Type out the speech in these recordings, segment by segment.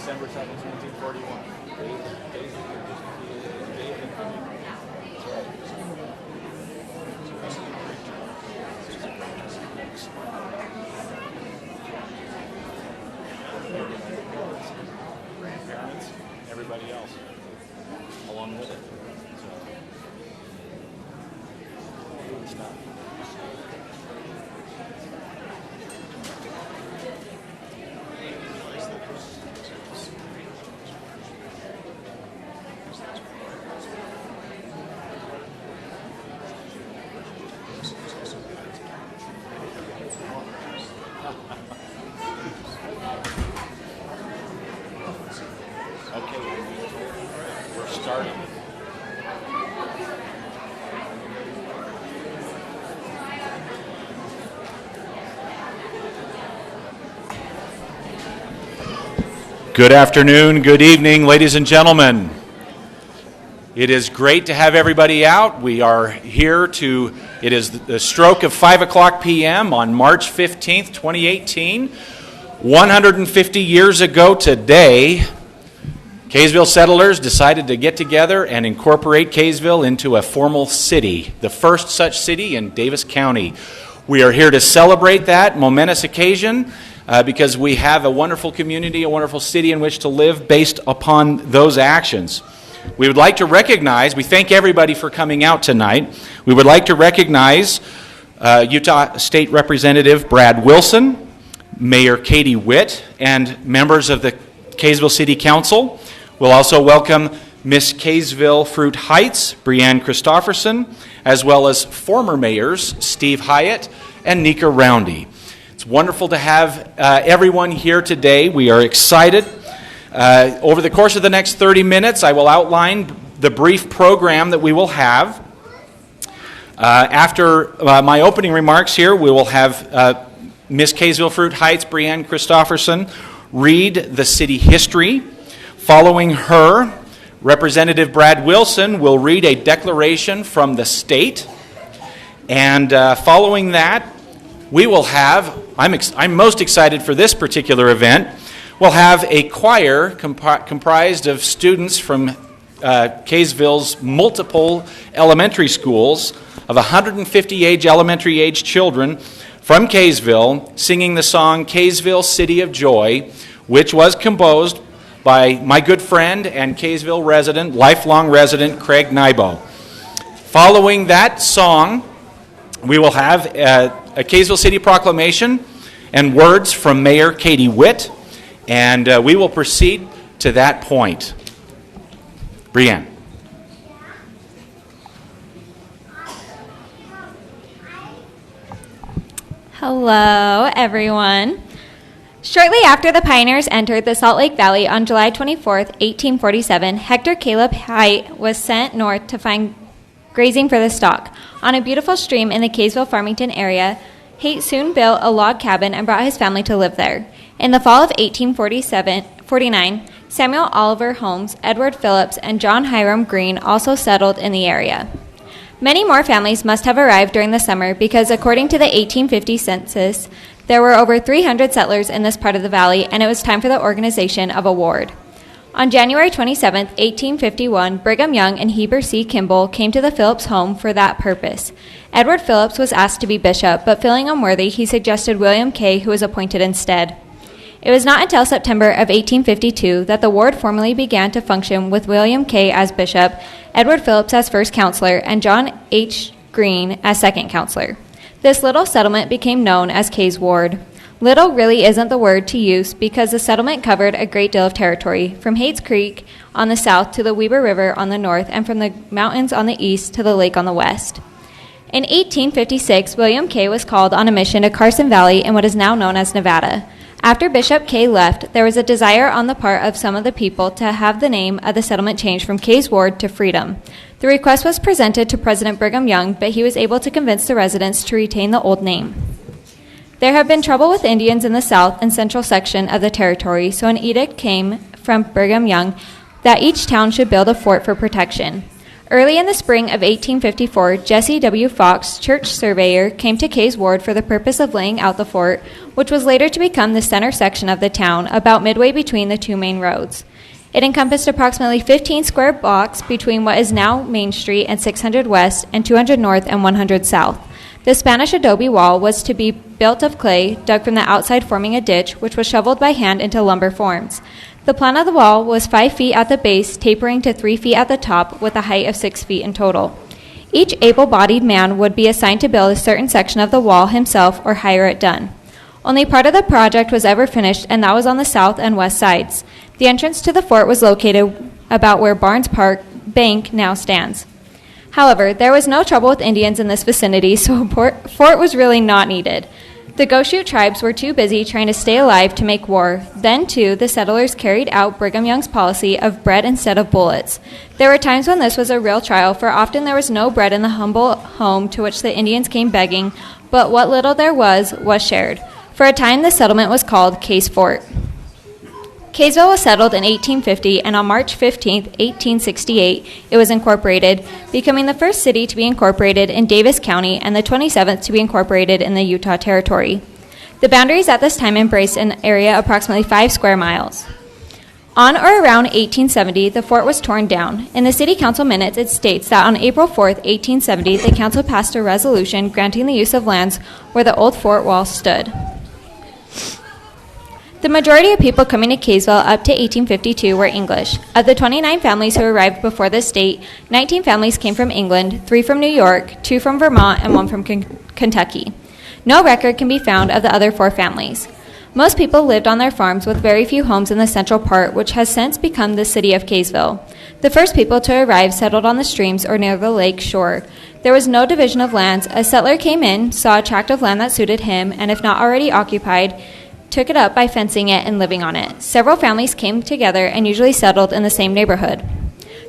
December 7th, 1941. Grandparents, everybody else, along with it. So, it's not. Starting. Good afternoon, good evening, ladies and gentlemen. It is great to have everybody out. We are here it is the stroke of 5 o'clock p.m. on March 15th, 2018. 150 years ago today, Kaysville settlers decided to get together and incorporate Kaysville into a formal city, the first such city in Davis County. We are here to celebrate that momentous occasion because we have a wonderful community, a wonderful city in which to live based upon those actions. We would like to recognize, we thank everybody for coming out tonight. We would like to recognize Utah State Representative Brad Wilson, Mayor Katie Witt, and members of the Kaysville City Council. We'll also welcome Miss Kaysville Fruit Heights, Brianne Christofferson, as well as former mayors Steve Hyatt and Nika Roundy. It's wonderful to have everyone here today. We are excited. Over the course of the next 30 minutes, I will outline the brief program that we will have. After my opening remarks here, we will have Miss Kaysville Fruit Heights, Brianne Christofferson, read the city history. Following her, Representative Brad Wilson will read a declaration from the state. And following that, we will have, I'm most excited for this particular event, we'll have a choir comprised of students from Kaysville's multiple elementary schools of 150 elementary age children from Kaysville singing the song Kaysville City of Joy, which was composed by my good friend and Kaysville resident, lifelong resident, Craig Nybo. Following that song, we will have a Kaysville City proclamation and words from Mayor Katie Witt, and we will proceed to that point. Brianne. Hello, everyone. Shortly after the pioneers entered the Salt Lake Valley on July 24th, 1847, Hector Caleb Hite was sent north to find grazing for the stock. On a beautiful stream in the Kaysville-Farmington area, Hite soon built a log cabin and brought his family to live there. In the fall of 1849, Samuel Oliver Holmes, Edward Phillips, and John Hiram Green also settled in the area. Many more families must have arrived during the summer because, according to the 1850 census, there were over 300 settlers in this part of the valley, and it was time for the organization of a ward. On January 27, 1851, Brigham Young and Heber C. Kimball came to the Phillips home for that purpose. Edward Phillips was asked to be bishop, but feeling unworthy, he suggested William Kay, who was appointed instead. It was not until September of 1852 that the ward formally began to function with William Kay as bishop, Edward Phillips as first counselor, and John H. Green as second counselor. This little settlement became known as Kay's Ward. Little really isn't the word to use because the settlement covered a great deal of territory, from Hates Creek on the south to the Weber River on the north, and from the mountains on the east to the lake on the west. In 1856, William Kay was called on a mission to Carson Valley in what is now known as Nevada. After Bishop Kay left, there was a desire on the part of some of the people to have the name of the settlement changed from Kay's Ward to Freedom. The request was presented to President Brigham Young, but he was able to convince the residents to retain the old name. There have been trouble with Indians in the south and central section of the territory, so an edict came from Brigham Young that each town should build a fort for protection. Early in the spring of 1854, Jesse W. Fox, church surveyor, came to Kay's Ward for the purpose of laying out the fort, which was later to become the center section of the town, about midway between the two main roads. It encompassed approximately 15 square blocks between what is now Main Street and 600 West and 200 North and 100 South. The Spanish adobe wall was to be built of clay, dug from the outside forming a ditch, which was shoveled by hand into lumber forms. The plan of the wall was 5 feet at the base, tapering to 3 feet at the top, with a height of 6 feet in total. Each able-bodied man would be assigned to build a certain section of the wall himself or hire it done. Only part of the project was ever finished, and that was on the south and west sides. The entrance to the fort was located about where Barnes Park Bank now stands. However, there was no trouble with Indians in this vicinity, so a fort was really not needed. The Goshute tribes were too busy trying to stay alive to make war. Then, too, the settlers carried out Brigham Young's policy of bread instead of bullets. There were times when this was a real trial, for often there was no bread in the humble home to which the Indians came begging, but what little there was shared. For a time, the settlement was called Kay's Fort. Kaysville was settled in 1850, and on March 15, 1868, it was incorporated, becoming the first city to be incorporated in Davis County and the 27th to be incorporated in the Utah Territory. The boundaries at this time embraced an area approximately 5 square miles. On or around 1870, the fort was torn down. In the City Council minutes, it states that on April 4, 1870, the council passed a resolution granting the use of lands where the old fort wall stood. The majority of people coming to Kaysville up to 1852 were English. Of the 29 families who arrived before this date, 19 families came from England, 3 from New York, 2 from Vermont, and 1 from Kentucky. No record can be found of the other 4 families. Most people lived on their farms with very few homes in the central part, which has since become the city of Kaysville. The first people to arrive settled on the streams or near the lake shore. There was no division of lands. A settler came in, saw a tract of land that suited him, and if not already occupied, took it up by fencing it and living on it. Several families came together and usually settled in the same neighborhood.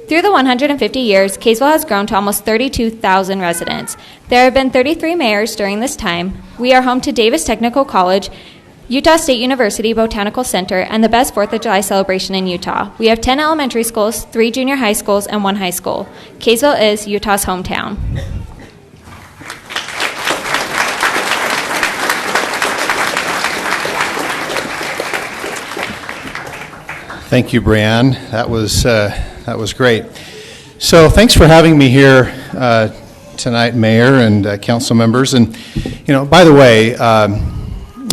Through the 150 years, Kaysville has grown to almost 32,000 residents. There have been 33 mayors during this time. We are home to Davis Technical College, Utah State University Botanical Center, and the best 4th of July celebration in Utah. We have 10 elementary schools, 3 junior high schools, and 1 high school. Kaysville is Utah's hometown. Thank you, Brianne. That was great. So thanks for having me here tonight, Mayor and council members. And, by the way,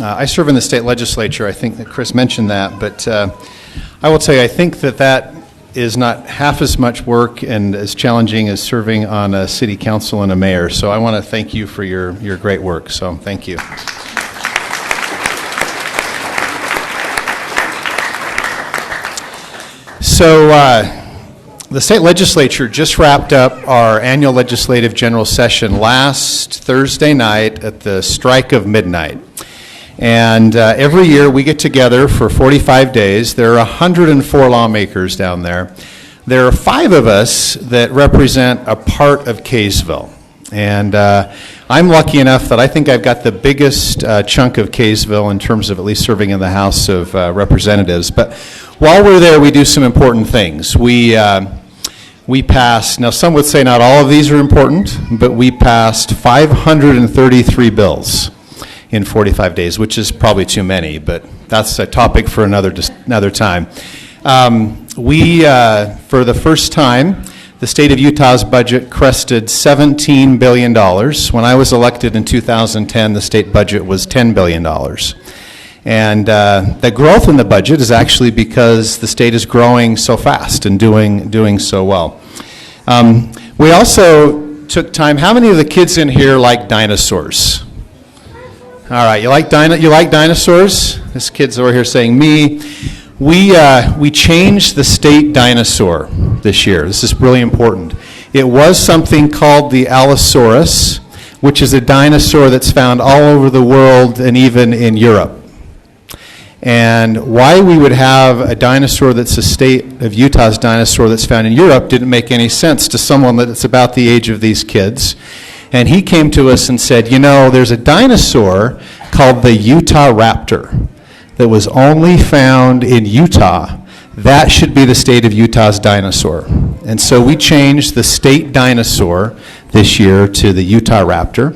I serve in the state legislature. I think that Chris mentioned that, but I will tell you, I think that is not half as much work and as challenging as serving on a city council and a mayor. So I want to thank you for your great work. So thank you. So the state legislature just wrapped up our annual legislative general session last Thursday night at the strike of midnight. And every year we get together for 45 days. There are 104 lawmakers down there. There are 5 of us that represent a part of Kaysville. And I'm lucky enough that I think I've got the biggest chunk of Kaysville in terms of at least serving in the House of Representatives. But while we're there, we do some important things. We passed, now some would say not all of these are important, but we passed 533 bills in 45 days, which is probably too many, but that's a topic for another time. For the first time, the state of Utah's budget crested $17 billion. When I was elected in 2010, the state budget was $10 billion. And the growth in the budget is actually because the state is growing so fast and doing so well. We also took time. How many of the kids in here like dinosaurs? All right, you like dinosaurs? This kid's over here saying me. We changed the state dinosaur this year. This is really important. It was something called the Allosaurus, which is a dinosaur that's found all over the world and even in Europe. And why we would have a dinosaur that's a state of Utah's dinosaur that's found in Europe didn't make any sense to someone that's about the age of these kids. And he came to us and said, you know, there's a dinosaur called the Utah raptor that was only found in Utah. That should be the state of Utah's dinosaur. And so we changed the state dinosaur this year to the Utah raptor.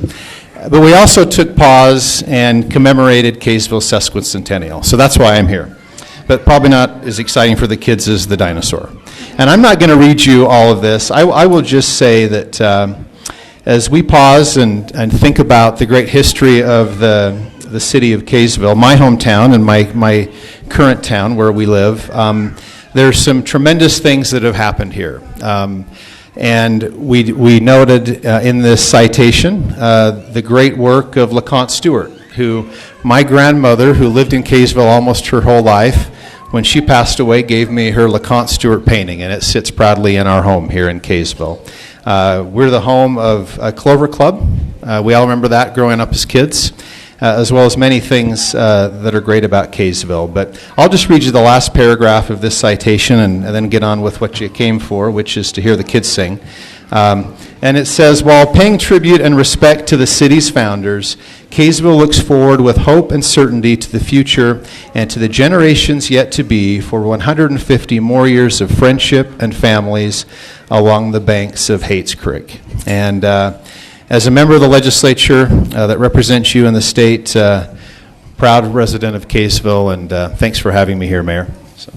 But we also took pause and commemorated Kaysville Sesquicentennial. So that's why I'm here. But probably not as exciting for the kids as the dinosaur. And I'm not going to read you all of this. I will just say that as we pause and think about the great history of the city of Kaysville, my hometown and my current town where we live, there's some tremendous things that have happened here. And we noted in this citation the great work of LeConte Stewart, who my grandmother, who lived in Kaysville almost her whole life, when she passed away, gave me her LeConte Stewart painting, and it sits proudly in our home here in Kaysville. We're the home of a Clover Club. We all remember that growing up as kids, as well as many things that are great about Kaysville. But I'll just read you the last paragraph of this citation and then get on with what you came for, which is to hear the kids sing. And it says, while paying tribute and respect to the city's founders, Kaysville looks forward with hope and certainty to the future and to the generations yet to be for 150 more years of friendship and families along the banks of Hates Creek. And as a member of the legislature that represents you in the state, proud resident of Kaysville, and thanks for having me here, Mayor. So.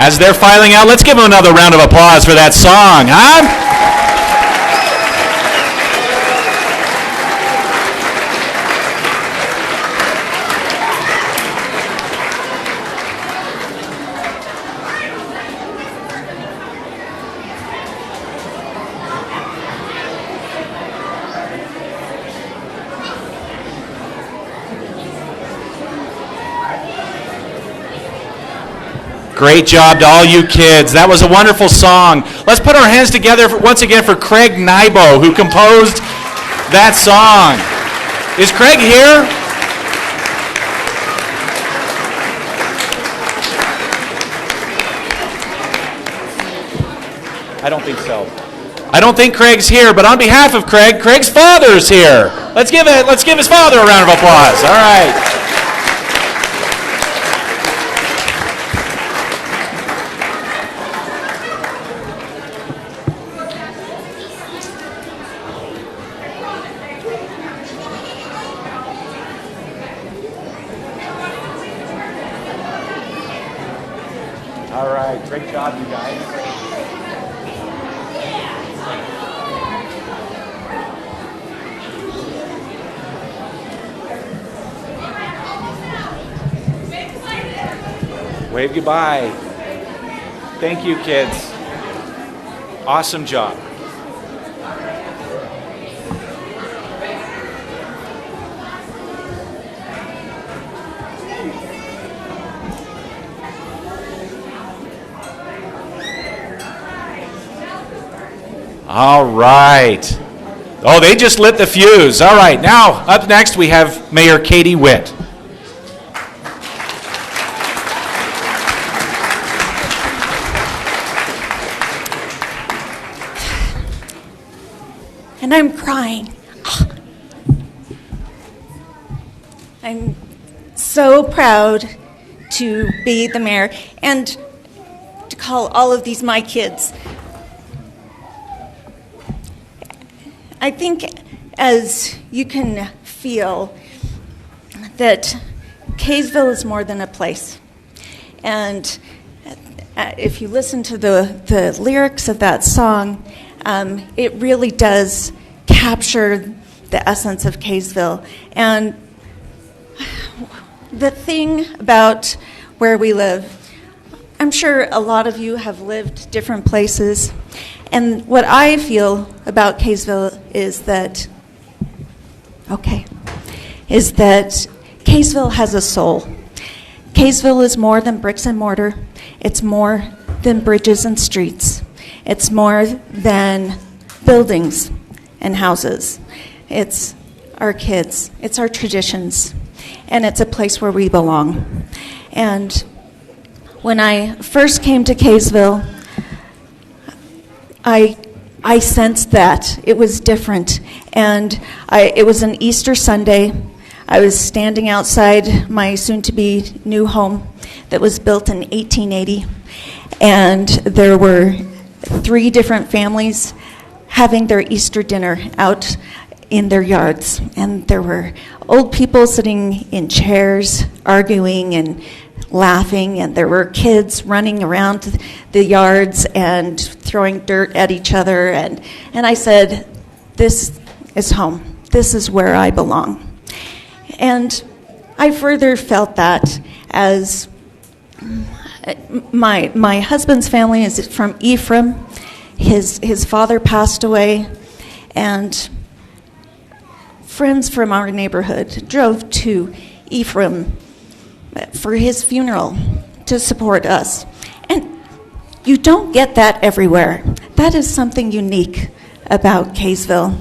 As they're filing out, let's give them another round of applause for that song, huh? Great job to all you kids. That was a wonderful song. Let's put our hands together once again for Craig Nybo, who composed that song. Is Craig here? I don't think so. I don't think Craig's here, but on behalf of Craig, Craig's father's here. Let's give his father a round of applause. All right. All right, great job, you guys. Wave goodbye. Thank you, kids. Awesome job. All right. Oh, they just lit the fuse. All right. Now, up next, we have Mayor Katie Witt. And I'm crying. I'm so proud to be the mayor and to call all of these my kids. I think, as you can feel, that Kaysville is more than a place. And if you listen to the lyrics of that song, it really does capture the essence of Kaysville. And the thing about where we live, I'm sure a lot of you have lived different places. And what I feel about Kaysville is that Kaysville has a soul. Kaysville is more than bricks and mortar. It's more than bridges and streets. It's more than buildings and houses. It's our kids. It's our traditions. And it's a place where we belong. And when I first came to Kaysville, I sensed that it was different, and it was an Easter Sunday. I was standing outside my soon-to-be new home that was built in 1880, and there were 3 different families having their Easter dinner out in their yards, and there were old people sitting in chairs arguing and laughing, and there were kids running around the yards and throwing dirt at each other, and I said, this is home. This is where I belong. And I further felt that as my husband's family is from Ephraim. His father passed away, and friends from our neighborhood drove to Ephraim for his funeral to support us. And you don't get that everywhere. That is something unique about Kaysville.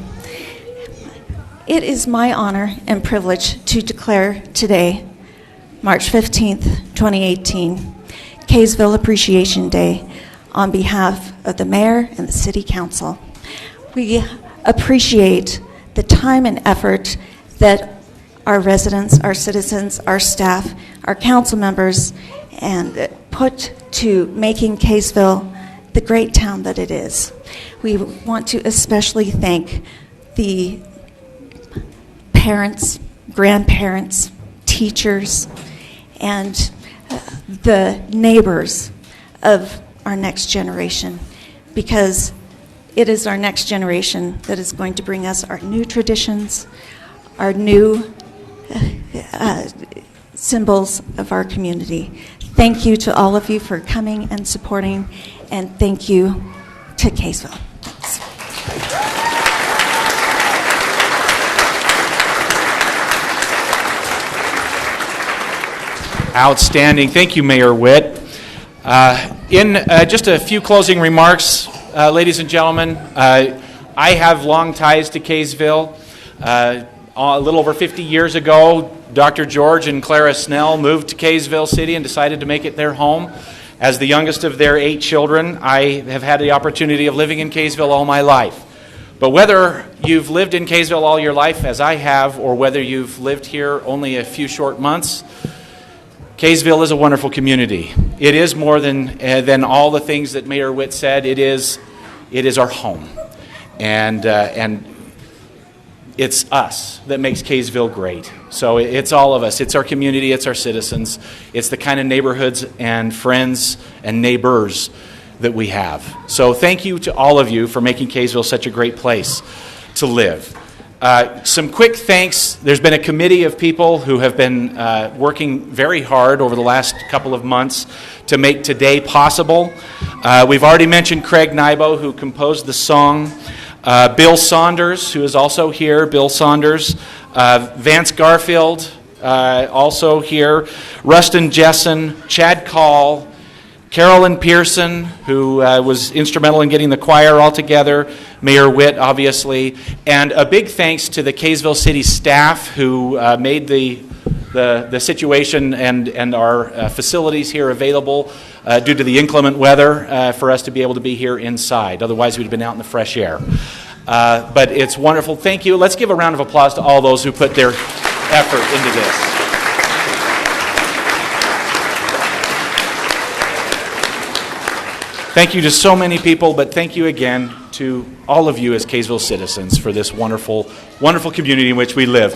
It is my honor and privilege to declare today, March 15th, 2018, Kaysville Appreciation Day on behalf of the mayor and the city council. We appreciate the time and effort that our residents, our citizens, our staff, our council members, and put to making Kaysville the great town that it is. We want to especially thank the parents, grandparents, teachers, and the neighbors of our next generation, because it is our next generation that is going to bring us our new traditions, our new symbols of our community. Thank you to all of you for coming and supporting, and thank you to Kaysville. Thanks. Outstanding. Thank you, Mayor Witt. In just a few closing remarks, ladies and gentlemen, I have long ties to Kaysville. A little over 50 years ago, Dr. George and Clara Snell moved to Kaysville City and decided to make it their home. As the youngest of their 8 children, I have had the opportunity of living in Kaysville all my life. But whether you've lived in Kaysville all your life, as I have, or whether you've lived here only a few short months, Kaysville is a wonderful community. It is more than all the things that Mayor Witt said. It is our home, and it's us that makes Kaysville great. So it's all of us. It's our community. It's our citizens. It's the kind of neighborhoods and friends and neighbors that we have. So thank you to all of you for making Kaysville such a great place to live. Some quick thanks. There's been a committee of people who have been working very hard over the last couple of months to make today possible. We've already mentioned Craig Nybo, who composed the song. Bill Saunders, who is also here, Bill Saunders. Vance Garfield, also here. Rustin Jessen, Chad Call, Carolyn Pearson, who was instrumental in getting the choir all together, Mayor Witt, obviously, and a big thanks to the Kaysville City staff who made the situation and our facilities here available due to the inclement weather for us to be able to be here inside. Otherwise, we'd have been out in the fresh air. But it's wonderful. Thank you. Let's give a round of applause to all those who put their effort into this. Thank you to so many people, but thank you again to all of you as Kaysville citizens for this wonderful, wonderful community in which we live.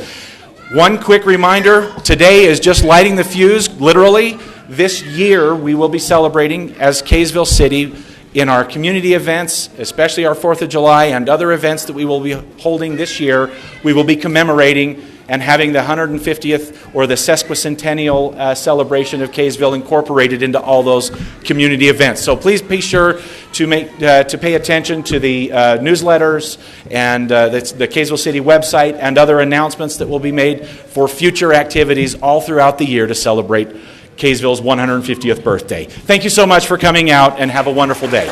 One quick reminder, today is just lighting the fuse, literally. This year we will be celebrating as Kaysville City in our community events, especially our 4th of July and other events that we will be holding this year. We will be commemorating and having the 150th or the Sesquicentennial celebration of Kaysville incorporated into all those community events. So please be sure to pay attention to the newsletters and the Kaysville City website and other announcements that will be made for future activities all throughout the year to celebrate Kaysville's 150th birthday. Thank you so much for coming out, and have a wonderful day.